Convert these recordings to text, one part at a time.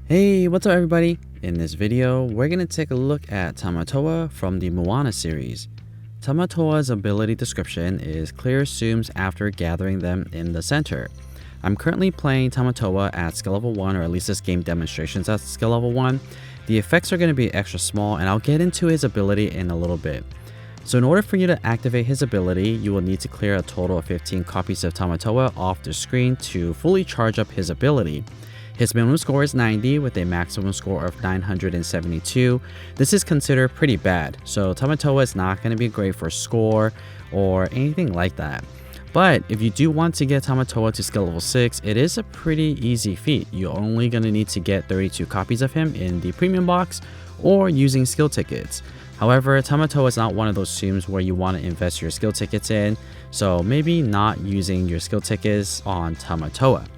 Hey, what's up everybody? In this video, we're going to take a look at Tamatoa from the Moana series. Tamatoa's ability description is clear zooms after gathering them in the center. I'm currently playing Tamatoa at skill level 1, or at least this game demonstrations at skill level 1. The effects are going to be extra small, and I'll get into his ability in a little bit. So in order for you to activate his ability, you will need to clear a total of 15 copies of Tamatoa off the screen to fully charge up his ability. His minimum score is 90 with a maximum score of 972. This is considered pretty bad, so Tamatoa is not going to be great for score or anything like that. But if you do want to get Tamatoa to skill level 6, it is a pretty easy feat. You're only going to need to get 32 copies of him in the premium box or using skill tickets. However, Tamatoa is not one of those zooms where you want to invest your skill tickets in, so maybe not using your skill tickets on Tamatoa.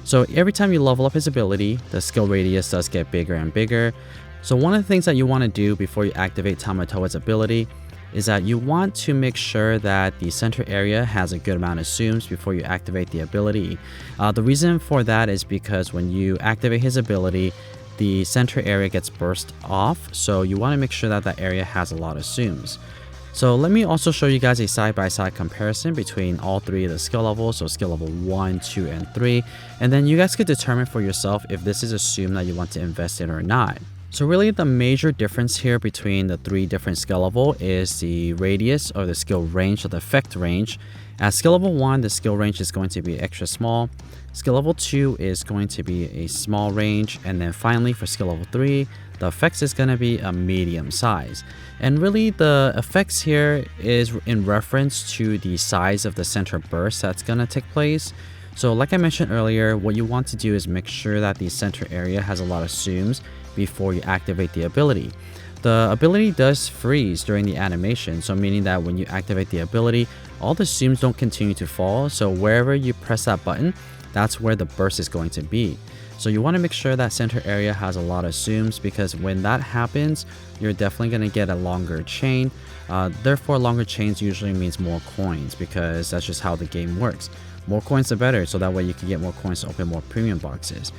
So every time you level up his ability, the skill radius does get bigger and bigger. So one of the things that you want to do before you activate Tamatoa's ability is that you want to make sure that the center area has a good amount of zooms before you activate the ability. The reason for that is because when you activate his ability, the center area gets burst off, so you want to make sure that that area has a lot of zooms. So let me also show you guys a side-by-side comparison between all three of the skill levels, so skill level 1, 2, and 3, and then you guys could determine for yourself if this is a zoom that you want to invest in or not. So really the major difference here between the three different skill level is the radius or the skill range or the effect range. At skill level 1, the skill range is going to be extra small. Skill level 2 is going to be a small range, and then finally for skill level 3, the effects is going to be a medium size. And really the effects here is in reference to the size of the center burst that's going to take place. So like I mentioned earlier, what you want to do is make sure that the center area has a lot of zooms before you activate the ability. The ability does freeze during the animation, so meaning that when you activate the ability, all the zooms don't continue to fall, so wherever you press that button, that's where the burst is going to be. So you want to make sure that center area has a lot of zooms, because when that happens, you're definitely going to get a longer chain. Therefore, longer chains usually means more coins, because that's just how the game works. More coins the better, so that way you can get more coins to open more premium boxes.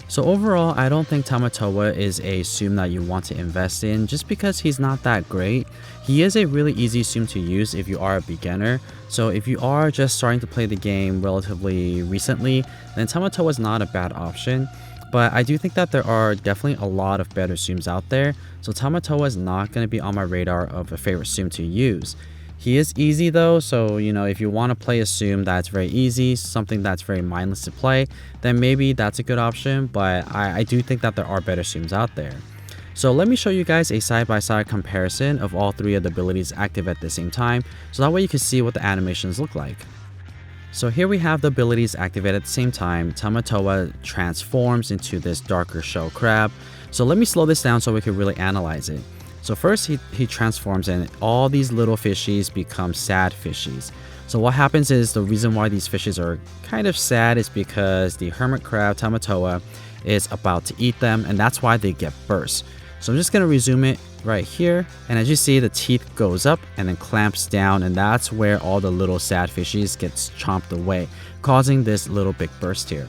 So overall, I don't think Tamatoa is a zoom that you want to invest in just because he's not that great. He is a really easy zoom to use if you are a beginner. So if you are just starting to play the game relatively recently, then Tamatoa is not a bad option. But I do think that there are definitely a lot of better zooms out there. So Tamatoa is not going to be on my radar of a favorite zoom to use. He is easy though, so if you want to play a zoom that's very easy, something that's very mindless to play, then maybe that's a good option, but I do think that there are better zooms out there. So let me show you guys a side-by-side comparison of all three of the abilities active at the same time, so that way you can see what the animations look like. So here we have the abilities activated at the same time. Tamatoa transforms into this darker shell crab. So let me slow this down so we can really analyze it. So first he transforms and all these little fishies become sad fishies. So what happens is the reason why these fishes are kind of sad is because the hermit crab Tamatoa is about to eat them, and that's why they get burst. So I'm just going to resume it right here, and as you see, the teeth goes up and then clamps down, and that's where all the little sad fishies gets chomped away, causing this little big burst here.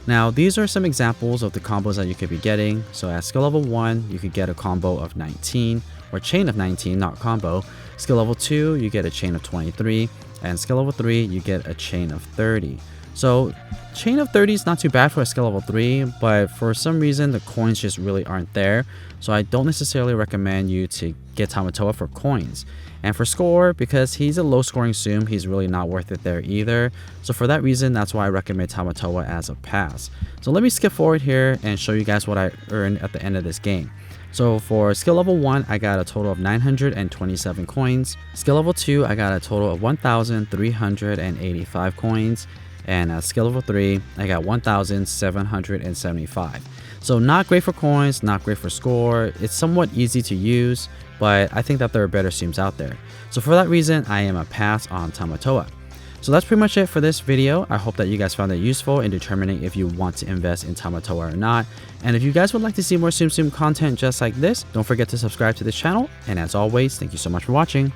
Now, these are some examples of the combos that you could be getting. So at skill level 1, you could get a combo of 19, or chain of 19, not combo. Skill level 2, you get a chain of 23, and skill level 3, you get a chain of 30. So chain of 30 is not too bad for a skill level 3, but for some reason the coins just really aren't there. So I don't necessarily recommend you to get Tamatoa for coins. And for score, because he's a low scoring zoom, he's really not worth it there either. So for that reason, that's why I recommend Tamatoa as a pass. So let me skip forward here and show you guys what I earned at the end of this game. So for skill level 1, I got a total of 927 coins. Skill level 2, I got a total of 1,385 coins. And at skill level 3, I got 1,775. So not great for coins, not great for score. It's somewhat easy to use, but I think that there are better zooms out there. So for that reason, I am a pass on Tamatoa. So that's pretty much it for this video. I hope that you guys found it useful in determining if you want to invest in Tamatoa or not. And if you guys would like to see more Tsum Tsum content just like this, don't forget to subscribe to this channel. And as always, thank you so much for watching.